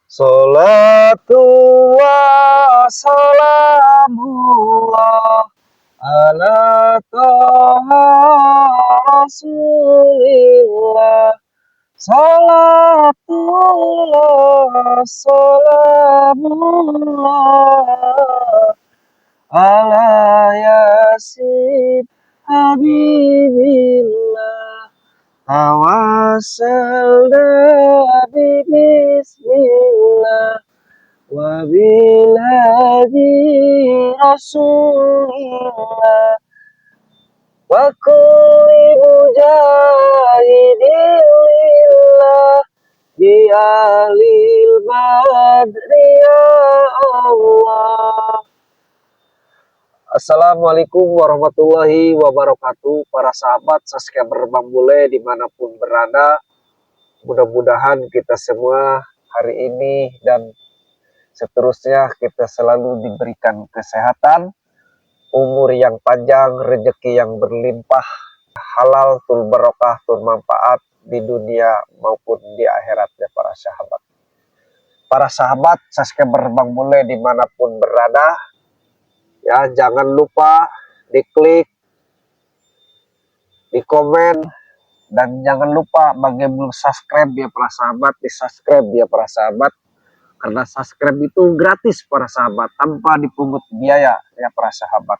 Salatu wa salamullah ala toha rasulillah. Salatullah salamullah ala yasin habibillah. Tawassalna bismillah wa bil hadi rasulillah wa kulli mujahidin lillah bi ahlil badri ya Allah. Assalamualaikum warahmatullahi wabarakatuh. Para sahabat subscriber Bang Bule dimanapun berada, mudah-mudahan kita semua hari ini dan seterusnya kita selalu diberikan kesehatan, umur yang panjang, rezeki yang berlimpah, halal, tul barokah, tul manfaat di dunia maupun di akhirat ya para sahabat. Para sahabat subscriber Bang Bule dimanapun berada, ya jangan lupa diklik, di komen, dan jangan lupa bagi yang belum subscribe ya para sahabat, di subscribe ya para sahabat, karena subscribe itu gratis para sahabat, tanpa dipungut biaya ya para sahabat.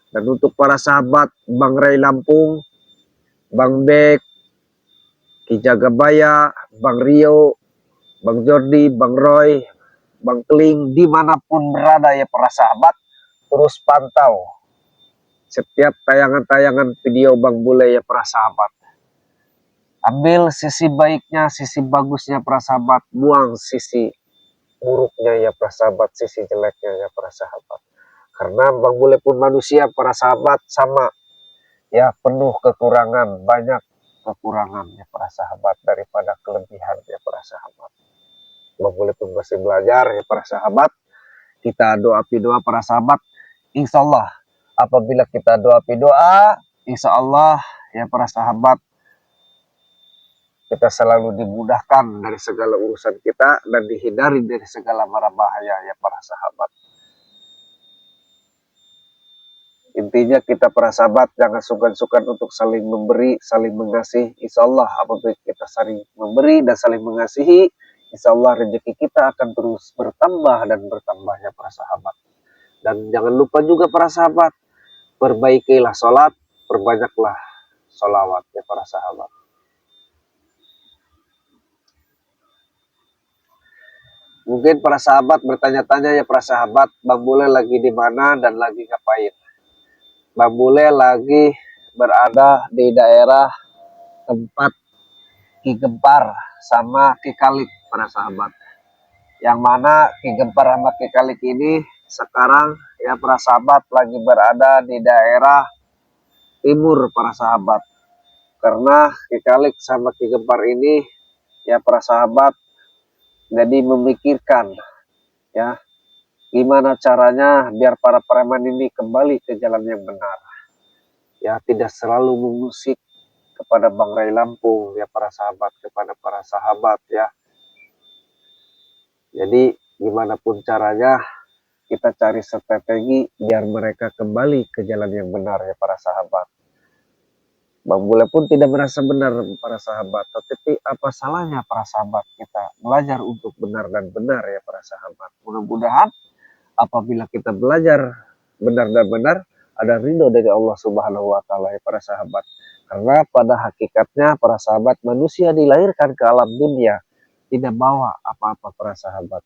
Dan untuk para sahabat Bang Ray Lampung, Bang Bek, Ki Jagabaya, Bang Rio, Bang Jordi, Bang Roy, Bang Keling, dimanapun berada ya para sahabat, terus pantau setiap tayangan-tayangan video Bang Bule ya para sahabat. Ambil sisi baiknya, sisi bagusnya para sahabat, buang sisi buruknya ya para sahabat, sisi jeleknya ya para sahabat. Karena Bang Bule pun manusia para sahabat, sama ya, penuh kekurangan, banyak kekurangan ya para sahabat daripada kelebihan ya para sahabat. Bang Bule pun masih belajar ya para sahabat. Kita doa para sahabat, insya Allah apabila kita doa, insya Allah ya para sahabat, kita selalu dimudahkan dari segala urusan kita dan dihindari dari segala mara bahaya ya para sahabat. Intinya kita para sahabat jangan sungkan-sungkan untuk saling memberi, saling mengasihi. Insya Allah apabila kita saling memberi dan saling mengasihi, insya Allah rezeki kita akan terus bertambah dan bertambah ya para sahabat. Dan jangan lupa juga para sahabat, perbaikilah sholat, perbanyaklah sholawat ya para sahabat. Mungkin para sahabat bertanya-tanya ya para sahabat, Bang Bule lagi di mana dan lagi ngapain? Bang Bule lagi berada di daerah tempat Ki Gempar sama Ki Kalik para sahabat. Yang mana Ki Gempar sama Ki Kalik ini sekarang ya para sahabat lagi berada di daerah timur para sahabat. Karena Ki Kalik sama Ki Gempar ini ya para sahabat jadi memikirkan ya gimana caranya biar para preman ini kembali ke jalan yang benar. Ya tidak selalu mengusik kepada Bang Ray Lampung ya para sahabat, kepada para sahabat ya. Jadi gimana pun caranya kita cari strategi biar mereka kembali ke jalan yang benar ya para sahabat. Bang Bule pun tidak merasa benar para sahabat, tetapi apa salahnya para sahabat kita belajar untuk benar dan benar ya para sahabat. Mudah-mudahan apabila kita belajar benar dan benar, ada ridho dari Allah Subhanahu wa Ta'ala ya para sahabat. Karena pada hakikatnya para sahabat, manusia dilahirkan ke alam dunia tidak bawa apa-apa para sahabat.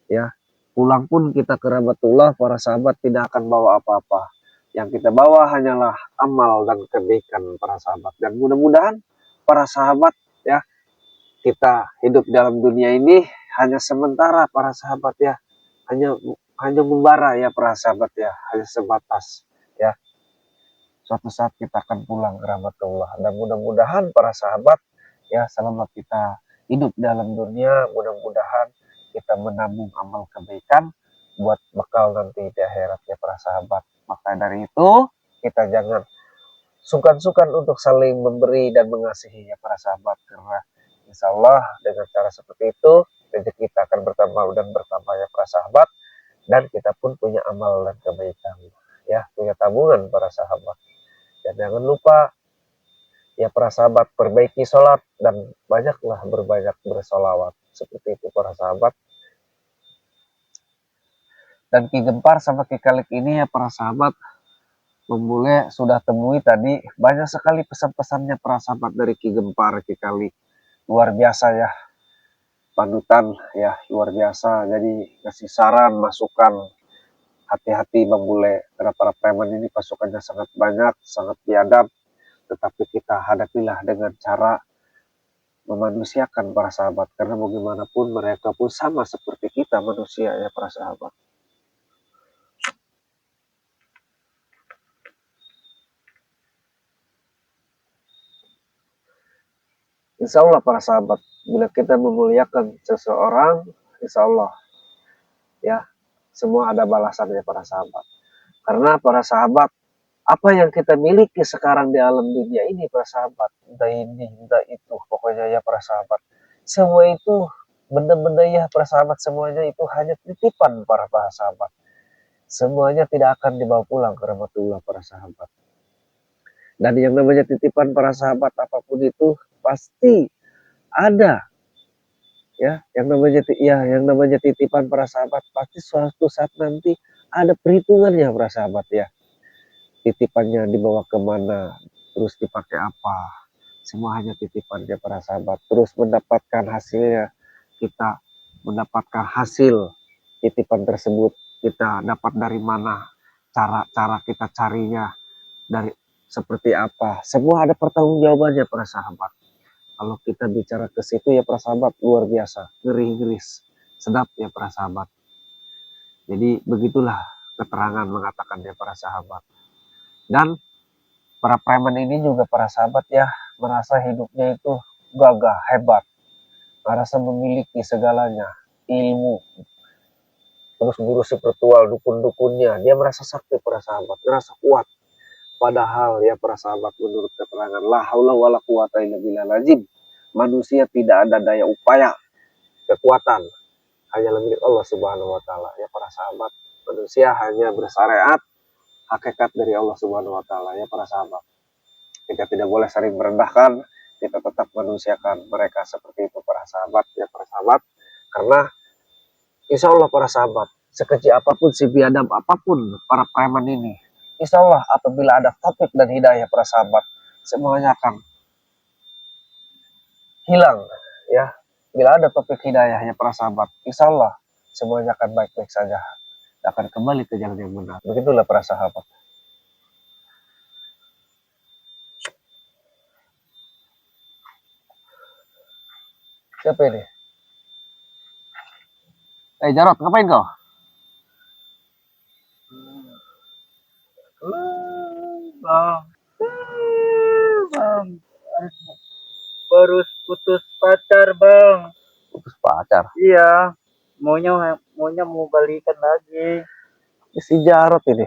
Ya, pulang pun kita ke rahmatullah, para sahabat tidak akan bawa apa-apa. Yang kita bawa hanyalah amal dan kebaikan para sahabat. Dan mudah-mudahan para sahabat ya, kita hidup dalam dunia ini hanya sementara para sahabat ya. Hanya membara ya para sahabat ya, hanya sebatas ya. Suatu saat kita akan pulang ke rahmatullah. Dan mudah-mudahan para sahabat ya, selama kita hidup dalam dunia, mudah-mudahan kita menabung amal kebaikan buat bekal nanti di akhirat ya para sahabat. Maka dari itu kita jangan sungkan-sungkan untuk saling memberi dan mengasihi ya para sahabat. Karena insya Allah dengan cara seperti itu rezeki kita akan bertambah dan bertambah ya para sahabat. Dan kita pun punya amal dan kebaikan, ya, punya tabungan para sahabat. Dan jangan lupa ya para sahabat, perbaiki sholat dan banyaklah berbanyak bersolawat, seperti itu para sahabat. Dan Ki Gempar sama Ki Kalik ini ya para sahabat, Bule sudah temui tadi banyak sekali pesan-pesannya para sahabat dari Ki Gempar, Ki Kalik. Luar biasa ya, panutan ya, luar biasa. Jadi kasih saran, masukan, hati-hati Bang Bule, karena para preman ini pasukannya sangat banyak, sangat biadab, tetapi kita hadapilah dengan cara memanusiakan para sahabat, karena bagaimanapun mereka pun sama seperti kita manusia ya para sahabat. Insya Allah para sahabat, bila kita memuliakan seseorang, insya Allah ya semua ada balasannya para sahabat. Karena para sahabat, apa yang kita miliki sekarang di alam dunia ini para sahabat, entah ini, entah itu, pokoknya ya para sahabat, semua itu benda-benda ya para sahabat, semuanya itu hanya titipan para sahabat. Semuanya tidak akan dibawa pulang ke rahmatullah para sahabat. Dan yang namanya titipan para sahabat apapun itu pasti ada ya, yang namanya titipan para sahabat pasti suatu saat nanti ada perhitungannya para sahabat ya. Titipannya dibawa kemana, terus dipakai apa, semua hanya titipannya para sahabat. Terus mendapatkan hasilnya, kita mendapatkan hasil titipan tersebut, kita dapat dari mana, cara kita carinya dari seperti apa, semua ada pertanggungjawabannya para sahabat. Kalau kita bicara ke situ ya para sahabat, luar biasa, ngeri-ngeris, sedap ya para sahabat. Jadi begitulah keterangan mengatakan ya para sahabat. Dan para preman ini juga para sahabat ya, merasa hidupnya itu gagah, hebat, merasa memiliki segalanya, ilmu, terus guru spiritual, dukun-dukunnya, dia merasa sakti para sahabat, merasa kuat. Padahal ya para sahabat, menurut keterangan la haula wala quwata illa billahil azim, manusia tidak ada daya upaya, kekuatan, hanya milik Allah Subhanahu wa taala. Ya para sahabat, manusia hanya bersyariat hakikat dari Allah Subhanahu wa taala ya para sahabat. Kita tidak boleh sering merendahkan, kita tetap manusiakan mereka seperti itu para sahabat ya para sahabat. Karena insya Allah para sahabat, sekecil apapun, sebiadab apapun para preman ini, insya Allah apabila ada taufik dan hidayah para sahabat, semuanya akan hilang ya. Bila ada taufik hidayahnya para sahabat, insya Allah semuanya akan baik-baik saja, akan kembali ke jalan yang benar. Begitulah para sahabat. Siapa ini? Jarot, ngapain kau? Bang, baru putus pacar bang. Putus pacar? Iya, maunya mau balikan lagi. Si Jarot ini.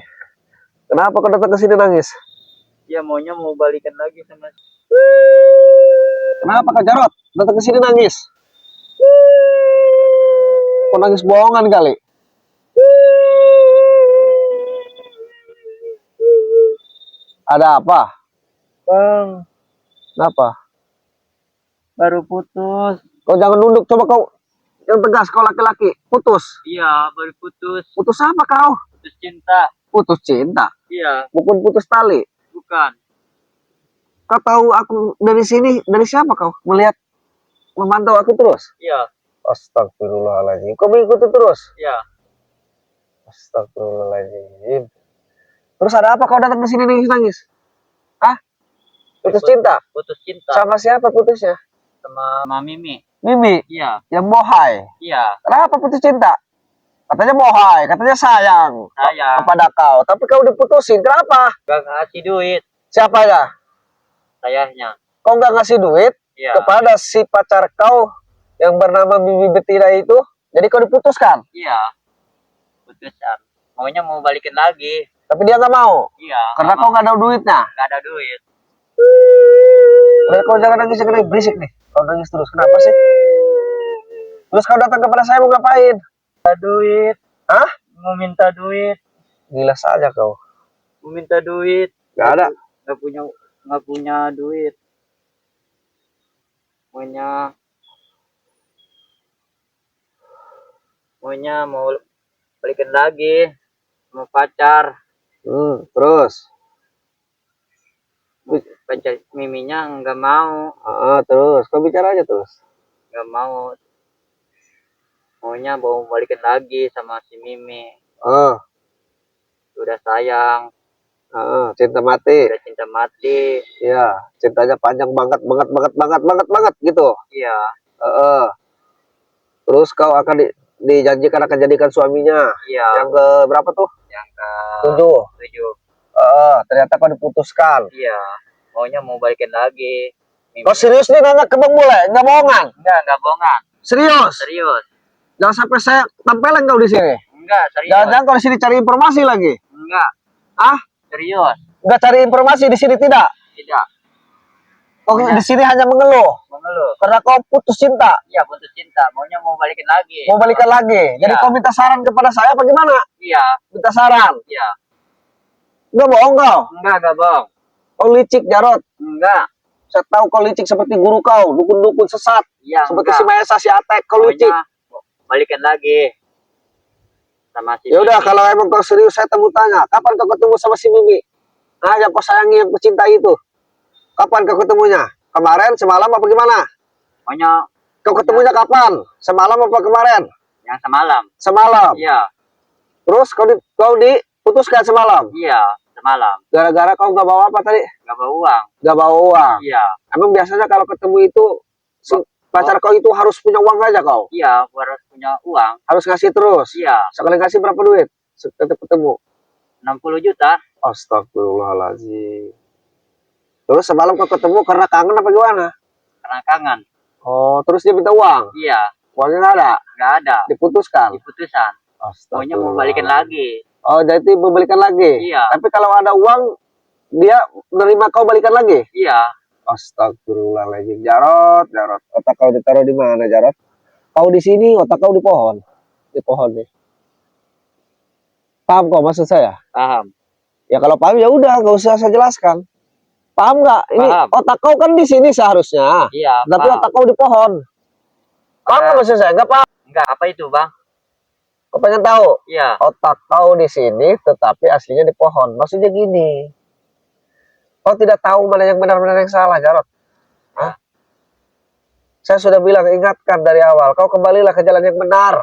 Kenapa kau datang ke sini nangis? Iya, maunya mau balikan lagi sama. Kenapa Kak Jarot datang ke sini nangis? Kau nangis bohongan kali? Ada apa? Bang, Kenapa? baru putus. Kau jangan nunduk, coba kau yang tegas, kau laki-laki. Putus? Iya, baru putus. Putus apa kau? Putus cinta. Putus cinta? Iya, Bukan putus tali? bukan. Kau tahu aku dari sini, dari siapa kau? Melihat, memantau aku terus? Iya, Astagfirullahaladzim. Kau mengikuti terus? iya. Astagfirullahaladzim. Terus ada apa kau datang ke sini nangis-nangis? Hah? Putus cinta? Putus cinta Sama siapa putusnya? sama Mimi. Mimi? Iya, Yang bohai? iya. Kenapa putus cinta? Katanya bohai, katanya sayang Sayang. kepada kau. Tapi kau diputusin, kenapa? Gak ngasih duit. Siapa ya? Sayangnya. Kau nggak ngasih duit Iya. kepada si pacar kau yang bernama Bibi Betina itu? Jadi kau diputuskan? Iya. Putusan. Maunya mau balikin lagi. Tapi dia nggak mau? Iya. Karena kau nggak ada duitnya? Gak ada duit. Udah, kau jangan nangis, berisik nih. Kau nangis terus, kenapa sih? Terus kau datang kepada saya mau ngapain? Duit. Hah? Mau minta duit. Gila saja kau. Mau minta duit. Gak ada. Nggak punya duit. Maunya mau balikin lagi sama pacar. Terus. Pacar Miminya nggak mau. Terus. Kau bicara aja terus. Nggak mau. Maunya mau balikin lagi sama si Mimi. Udah sayang. Cinta mati. Udah cinta mati. Iya, cintanya panjang banget gitu. Iya. Terus kau akan dijanjikan akan jadikan suaminya. Iya. Yang ke berapa tuh? Yang ke 7. 7. Ternyata kau diputuskan. Iya. Maunya mau balikin lagi. Kau serius nih nanya ke Bang Bule? Nggak bohongan? Enggak bohongan. Serius? Serius. Jangan sampai saya tempelin kau di sini. Enggak, serius. Jangan kau di sini cari informasi lagi. Enggak. Serius. Nggak cari informasi di sini tidak? Tidak. Kau di sini hanya mengeluh. Mengeluh. Karena kau putus cinta. Iya, putus cinta. Maunya mau balikin lagi. Mau balikan lagi. Jadi kau minta saran kepada saya apa gimana? Iya. Minta saran. Iya. Nggak bohong kau. Enggak bohong. Kau licik, Jarot. Enggak. Saya tahu kau licik seperti guru kau, dukun-dukun sesat. Iya, seperti si Maesa, si Atek, kau licik. Balikan lagi sama si Ya udah, Mimi. kalau emang kau serius saya temu tanya, kapan kau ketemu sama si Mimi? Nah, yang kau sayangi, yang kau cintai itu. Kapan kau ketemunya? Kemarin, semalam apa gimana? Maunya Kau ketemunya kapan? Semalam apa kemarin? yang semalam. Semalam. Iya. Terus kau diputuskan semalam. Iya, semalam. Gara-gara kau nggak bawa apa tadi? Nggak bawa uang. Nggak bawa uang. Iya. Emang biasanya kalau ketemu itu pacar kau itu harus punya uang aja kau? Iya, harus punya uang. Harus ngasih terus? Iya. Sekali ngasih berapa duit? Setiap ketemu? 60 juta. Astagfirullahaladzim. Terus semalam kau ketemu karena kangen apa gimana? Karena kangen. Oh, terus dia minta uang? Iya. Uangnya nggak ada? Nggak ada. Diputuskan? Diputusan. Maunya mau balikin lagi. Oh, jadi mau balikan lagi? Iya. Tapi kalau ada uang, dia menerima kau balikan lagi? Iya. Astagfirullahaladzim. Jarot. Otak kau ditaruh di mana, Jarot? Kau di sini, otak kau di pohon. Di pohon nih. Paham kau maksud saya? Paham. Ya kalau paham ya udah, nggak usah saya jelaskan. Paham nggak? Ini paham. Otak kau kan di sini seharusnya. Iya. Tapi paham. otak kau di pohon. Paham nggak maksud saya? Nggak paham. Enggak, apa itu, Bang? Kau pengen tahu? Iya. Otak kau di sini, tetapi aslinya di pohon. Maksudnya gini. Kau tidak tahu mana yang benar, mana yang salah, Jarot. Hah? Saya sudah bilang, ingatkan dari awal. Kau kembalilah ke jalan yang benar.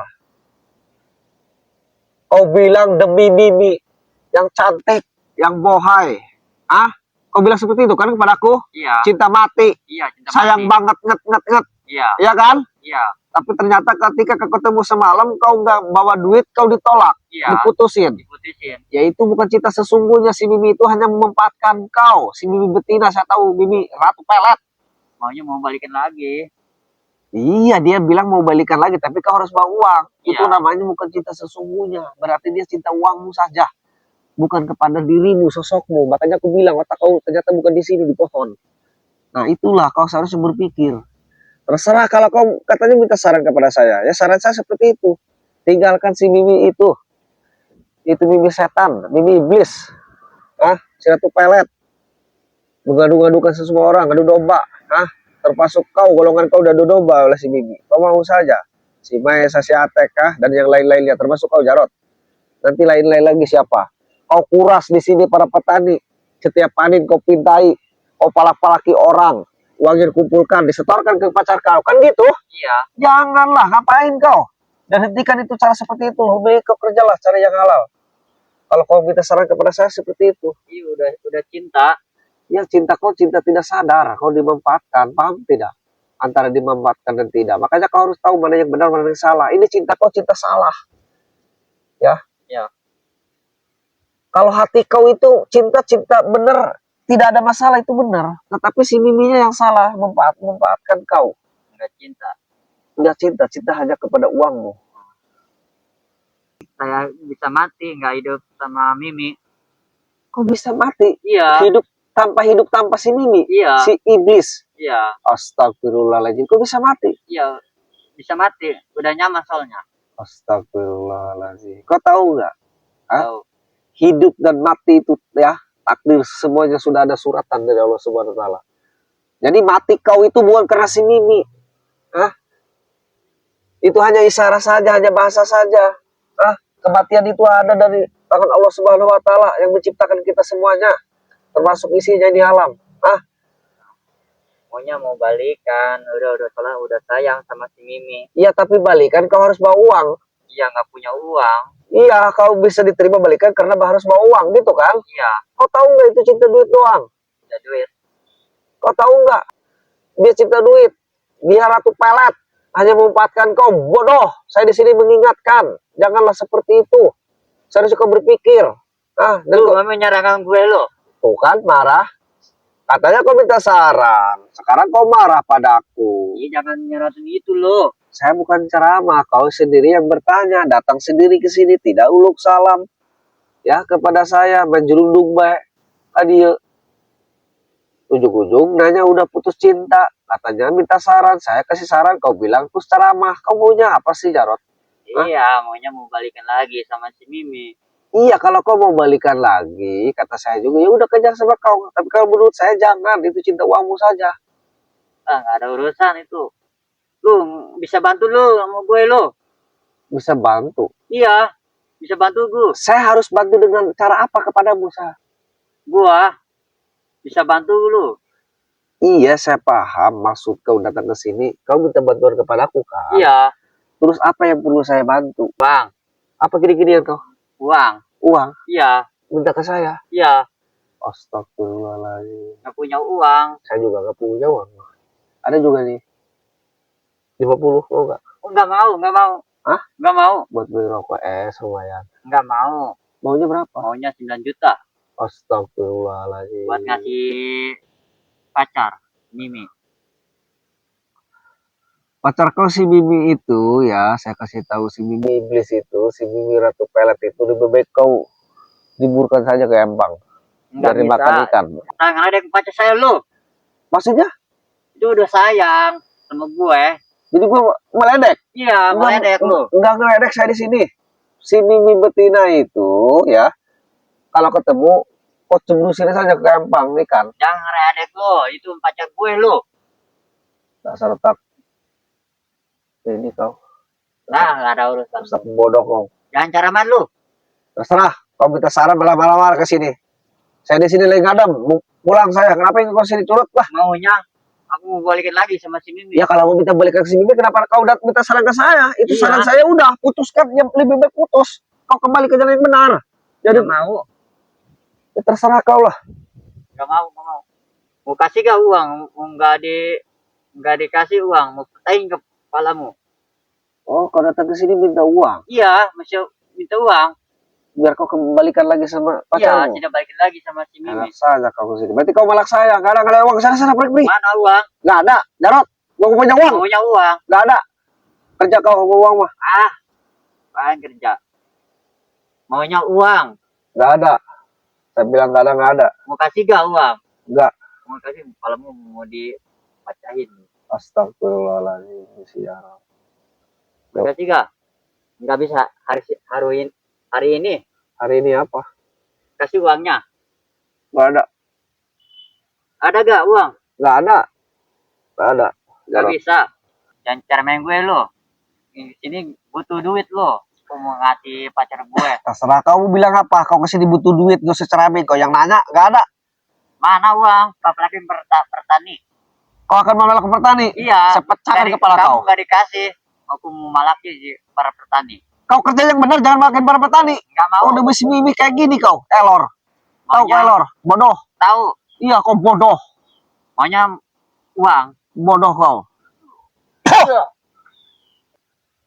Kau bilang demi Mimi yang cantik, yang bohai. Kau bilang seperti itu kan kepadaku? Iya. Cinta mati. Iya, cinta sayang mati. Banget, nget. Iya. Iya kan? Iya. Tapi ternyata ketika kau ketemu semalam, kau nggak bawa duit, kau ditolak. Iya. Diputusin. Ya itu bukan cinta sesungguhnya. Si Mimi itu hanya memanfaatkan kau. Si Mimi betina, saya tahu Mimi ratu pelet. Maunya mau balikin lagi. Iya, dia bilang mau balikan lagi, tapi kau harus bawa uang. Iya. Itu namanya bukan cinta sesungguhnya. Berarti dia cinta uangmu saja, bukan kepada dirimu, sosokmu. Makanya aku bilang otak kau ternyata bukan di sini, di pohon. Nah itulah kau seharusnya berpikir. Terserah kalau kau katanya minta saran kepada saya. Ya saran saya seperti itu. Tinggalkan si Mimi itu. Itu Mimi setan, Mimi iblis. Si ratu pelet. Mengadu-gadukan semua orang, adu domba. Termasuk kau, golongan kau udah adu domba oleh si Mimi. Kau mau saja. Si Maesa, si Atek, dan yang lain-lainnya. Termasuk kau, Jarot. Nanti lain-lain lagi siapa? Kau kuras di sini para petani. Setiap panen kau pintai. Kau palak-palaki orang. Uangnya dikumpulkan, disetorkan ke pacar kau. Kan gitu? Iya. Janganlah, ngapain kau? Dan hentikan itu cara seperti itu. Lebih kau kerjalah cara yang halal. Kalau kau minta saran kepada saya seperti itu. Iya, udah cinta. Ya cinta kau cinta tidak sadar. Kau dimanfaatkan, paham tidak? Antara dimanfaatkan dan tidak. Makanya kau harus tahu mana yang benar, mana yang salah. Ini cinta kau cinta salah. Ya. Ya. Kalau hati kau itu cinta benar, tidak ada masalah, itu benar. Tetapi si Miminya yang salah, memanfaatkan kau. Enggak cinta. Enggak cinta hanya kepada uangmu. Saya bisa mati, nggak hidup sama Mimi. Kau bisa mati? Iya. Hidup tanpa si Mimi? Iya. Si iblis? Iya. Astagfirullahaladzim, kau bisa mati? Iya. bisa mati. Udah nyaman soalnya. Astagfirullahaladzim. Kau tahu nggak? Hah? Tahu. Hidup dan mati itu ya takdir semuanya sudah ada suratan dari Allah Subhanahu Wa Taala. Jadi mati kau itu bukan karena si Mimi. Hah? Itu hanya isyarat saja, hanya bahasa saja. Hah? Kematian itu ada dari tangan Allah Subhanahu Wa Taala yang menciptakan kita semuanya, termasuk isinya di alam. Hah? Maunya mau balikan, udah salah, udah sayang sama si Mimi. Iya, tapi balikan kau harus bawa uang. Iya, nggak punya uang. Iya, kau bisa diterima balikan karena harus bawa uang gitu kan? Iya, Kau tahu nggak itu cinta duit doang? ada duit. Kau tahu nggak? Dia cinta duit. Dia ratu pelet. Hanya memanfaatkan kau. Bodoh. Saya di sini mengingatkan. Janganlah seperti itu. Seharusnya kau berpikir. Dan Lu mami nyerangkan gue lo. tuh kan marah. Katanya kau minta saran. Sekarang kau marah padaku. Iya, jangan nyeratin itu lo. Saya bukan ceramah. Kau sendiri yang bertanya. Datang sendiri ke sini. Tidak uluk salam. Ya, kepada saya. Menjelundung baik. Adieu. Ujung-ujung nanya udah putus cinta. Katanya minta saran. Saya kasih saran. Kau bilang terus ceramah. Kau maunya apa sih, Jarot? Iya, maunya mau balikan lagi sama si Mimi. Iya, kalau kau mau balikan lagi, kata saya juga, ya udah kejar sama kau. Tapi kalau menurut saya jangan, itu cinta uangmu saja. Ah, nggak ada urusan itu. Lu bisa bantu lu sama gue lo. Bisa bantu. Iya, bisa bantu gue. Saya harus bantu dengan cara apa kepadamu, saya? Gua bisa bantu lu. Iya, saya paham maksud kau datang ke sini. Kau minta bantuan kepadaku, kan? Iya, Terus apa yang perlu saya bantu? bang, Apa gini-gini kau? uang. Uang? Iya, Minta ke saya? iya, Astagfirullahaladzim. nggak punya uang. Saya juga nggak punya uang. Ada juga nih. 50, mau nggak? Oh, nggak mau, nggak mau. Hah? Nggak mau, Buat beli rokok lumayan. nggak mau. Maunya berapa? Maunya 9 juta Astagfirullahaladzim. buat ngasih pacar Mimi. Pacar kau si Mimi itu ya, saya kasih tahu si Mimi iblis itu, si Mimi ratu pelet itu lebih baik kau liburkan saja ke Empang. Nggak Dari bisa. makan ikan. Nah, nggak ada pacar saya lu. Maksudnya? Itu udah sayang sama gue. Jadi gue meledek? Iya, meledek lu. Enggak ngeledek saya di sini. Si Mimi betina itu ya, kalau ketemu kau cembrusin saja ke Empang ikan. Jangan ngeledek lu, itu pacar gue lu. Dasar otak. Ini kau. Nah, nggak ada urusan. Dasar bodoh kau. Jangan caraman lu. Terserah, kau minta saran malah ke sini. Saya di sini lagi ngadem, mau pulang saya. Kenapa yang kau sini curut lah? Maunya aku mau balikin lagi sama si Mimi. Ya kalau mau minta balik ke sini, kenapa kau udah minta saran ke saya? Itu Iya. saran saya udah, putuskan yang lebih baik putus. Kau kembali ke jalan yang benar. Jadi Nggak mau, ya terserah kau lah. nggak mau, nggak mau. Mau kasih gak uang? Mau nggak dikasih uang, mau petahin ke kepalamu. Oh, kau datang ke sini minta uang, Iya, masih minta uang. biar kau kembalikan lagi sama Iya, pacarmu. tidak balikin lagi sama si Mimi. Enak saja kau ke sini. Berarti kau malak saya. Gak ada uang. Sana pergi. Mana uang? Gak ada. Jarot, gua punya uang. Maunya uang. Gak ada. Kerja kau mau uang mah. Ah, apaan kerja? Maunya uang. Gak ada. Saya bilang gak ada. Mau kasih gak uang? Gak. Mau kasih, kepalamu mau dipacahin. Astagfirullahaladzim. Siaran. Mau kasih gak? Nggak bisa hari ini. Hari ini apa? Kasih uangnya. Gak ada. Ada gak uang? Gak ada. Gak ada. Gak Jarot. bisa. Jangan cara main gue lo. Ini butuh duit lo. Kau mau ngasih pacar gue. Terserah kamu bilang apa. Kau kesini butuh duit. Gak usah ceramin. Kau yang nanya. Gak ada. Mana uang? Kau pelakin pertani. Kau akan malah ke petani. Iya. Saya pecahkan kepala kau. Kamu gak dikasih. Aku mau malaki para petani. Kau kerja yang benar. Jangan makin para petani. Gak mau. Kau udah misi mimi kayak gini kau. Elor. Tahu kau elor. Bodoh. Tahu. Iya kau bodoh. Maunya uang. Bodoh kau.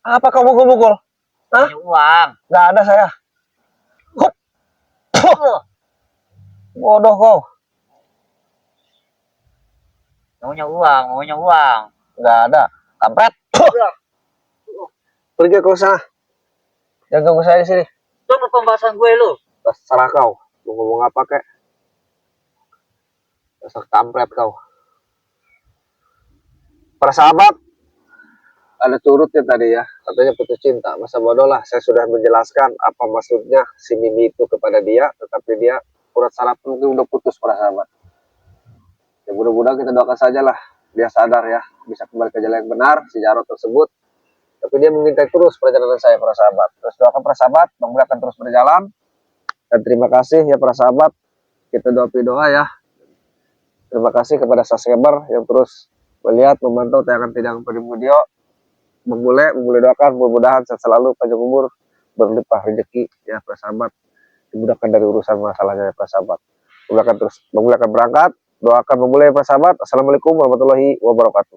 Apa kau mukul-mukul? Hah? Maunya uang. Gak ada saya. Hup. Bodoh kau. Maunya uang. Maunya uang. Gak ada. Kampret. Pergi kau sana. Jangan ganggu saya di sini. Tunggu pembahasan gue lo. Terserah kau. Mau ngomong apa kek? Dasar kampret kau. Para sahabat, ada curutnya tadi ya, katanya putus cinta. Masa bodoh lah, saya sudah menjelaskan apa maksudnya si Mimi itu kepada dia, tetapi dia urat saraf mungkin udah putus para sahabat. Ya mudah-mudahan kita doakan saja lah, dia sadar ya, bisa kembali ke jalan yang benar, si Jarod tersebut. Tapi dia mengintai terus perjalanan saya para sahabat. Terus doakan para sahabat, Bang Mulya akan terus berjalan. Dan terima kasih ya para sahabat, kita doa ya. Terima kasih kepada subscriber yang terus melihat, memantau tayangan-tayangan video. Bang Mulya doakan mudah-mudahan sehat selalu, panjang umur, berlimpah rezeki ya para sahabat, dimudahkan dari urusan masalahnya ya para sahabat. Bang Mulya akan berangkat, doakan Bang Mulya ya para sahabat. Assalamualaikum warahmatullahi wabarakatuh.